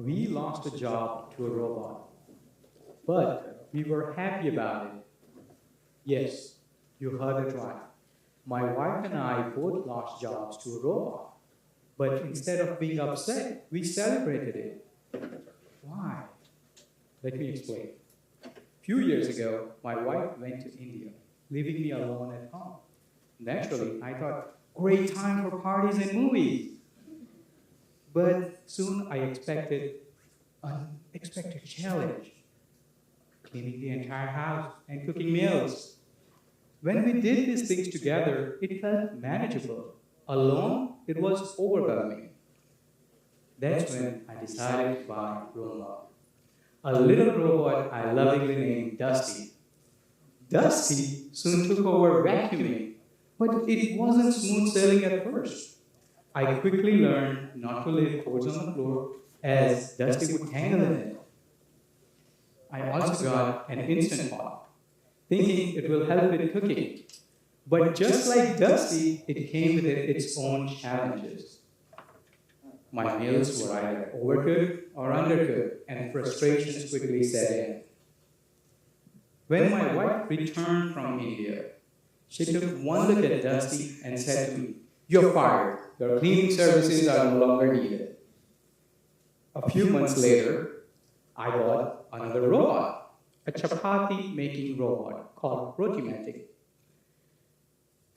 we lost a job to a robot, but we were happy about it. Yes, you heard it right. My wife and I both lost jobs to a robot, but instead of being upset, we celebrated it. Why? Let me explain. A few years ago, my wife went to India, leaving me alone at home. Naturally, I thought, great time for parties and movies. But soon I expected unexpected challenge, cleaning the entire house and cooking meals. When we did these things together, it felt manageable. Alone, it was overwhelming. That's when I decided to buy Roma, a little robot I lovingly named Dusty. Dusty soon took over vacuuming, but it wasn't smooth sailing at first. I quickly learned not to leave clothes on the floor as Dusty would tangle in it. I also got an instant pot, thinking it will help with cooking. But just like Dusty, it came with its own challenges. My meals were either overcooked or undercooked, and frustrations quickly set in. When my wife returned from India, she took one look at Dusty and said to me, "You're fired. Your cleaning services are no longer needed." A few months later, I bought another robot, a chapati making robot called Rotimatic.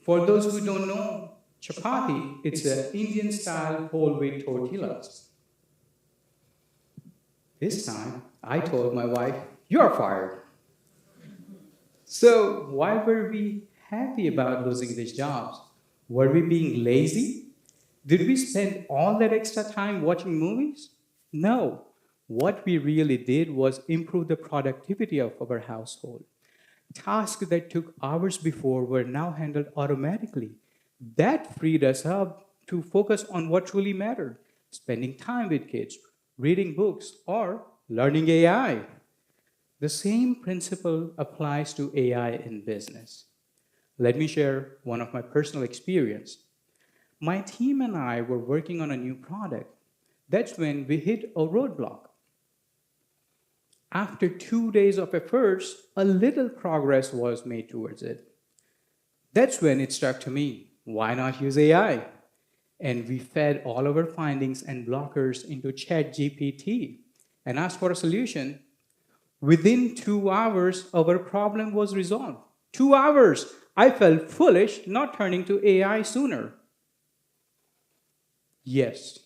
For those who don't know, chapati, it's an Indian style whole wheat tortillas. This time, I told my wife, "You're fired." So, why were we happy about losing these jobs? Were we being lazy? Did we spend all that extra time watching movies? No. What we really did was improve the productivity of our household. Tasks that took hours before were now handled automatically. That freed us up to focus on what truly mattered, spending time with kids, reading books, or learning AI. The same principle applies to AI in business. Let me share one of my personal experience. My team and I were working on a new product. That's when we hit a roadblock. After 2 days of efforts, a little progress was made towards it. That's when it struck to me, why not use AI? And we fed all our findings and blockers into ChatGPT and asked for a solution. Within 2 hours, our problem was resolved. 2 hours! I felt foolish not turning to AI sooner. Yes,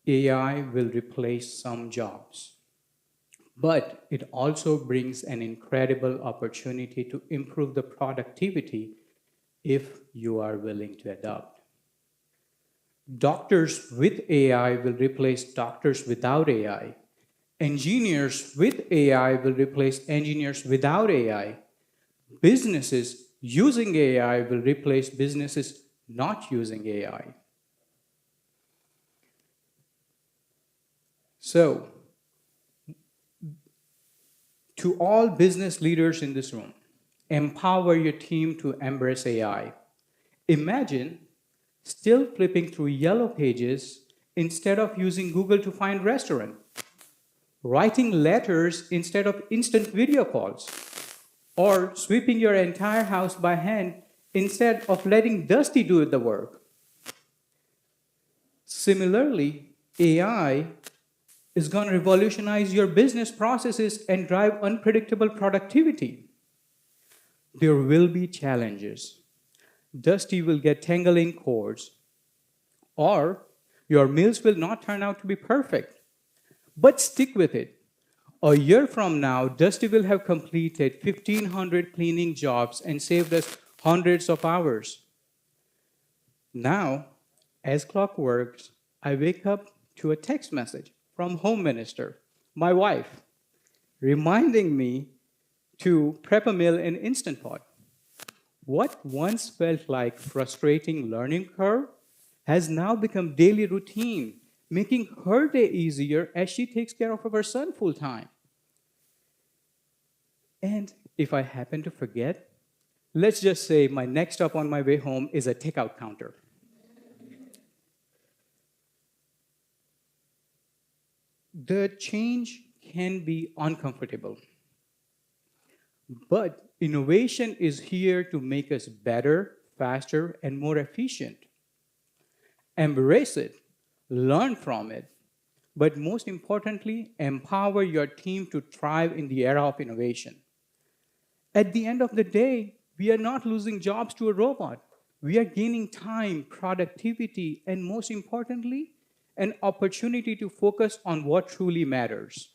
AI will replace some jobs, but it also brings an incredible opportunity to improve the productivity if you are willing to adapt. Doctors with AI will replace doctors without AI. Engineers with AI will replace engineers without AI. Businesses using AI will replace businesses not using AI. So, to all business leaders in this room, empower your team to embrace AI. Imagine still flipping through yellow pages instead of using Google to find restaurant, writing letters instead of instant video calls, or sweeping your entire house by hand instead of letting Dusty do the work. Similarly, AI is going to revolutionize your business processes and drive unpredictable productivity. There will be challenges. Dusty will get tangled in cords, or your meals will not turn out to be perfect. But stick with it. A year from now, Dusty will have completed 1,500 cleaning jobs and saved us hundreds of hours. Now, as clock works, I wake up to a text message from Home Minister, my wife, reminding me to prep a meal in Instant Pot. What once felt like frustrating learning curve has now become daily routine, making her day easier as she takes care of our son full time. And if I happen to forget, let's just say my next stop on my way home is a takeout counter. The change can be uncomfortable, but innovation is here to make us better, faster, and more efficient. Embrace it, learn from it, but most importantly, empower your team to thrive in the era of innovation. At the end of the day, we are not losing jobs to a robot. We are gaining time, productivity, and most importantly, an opportunity to focus on what truly matters.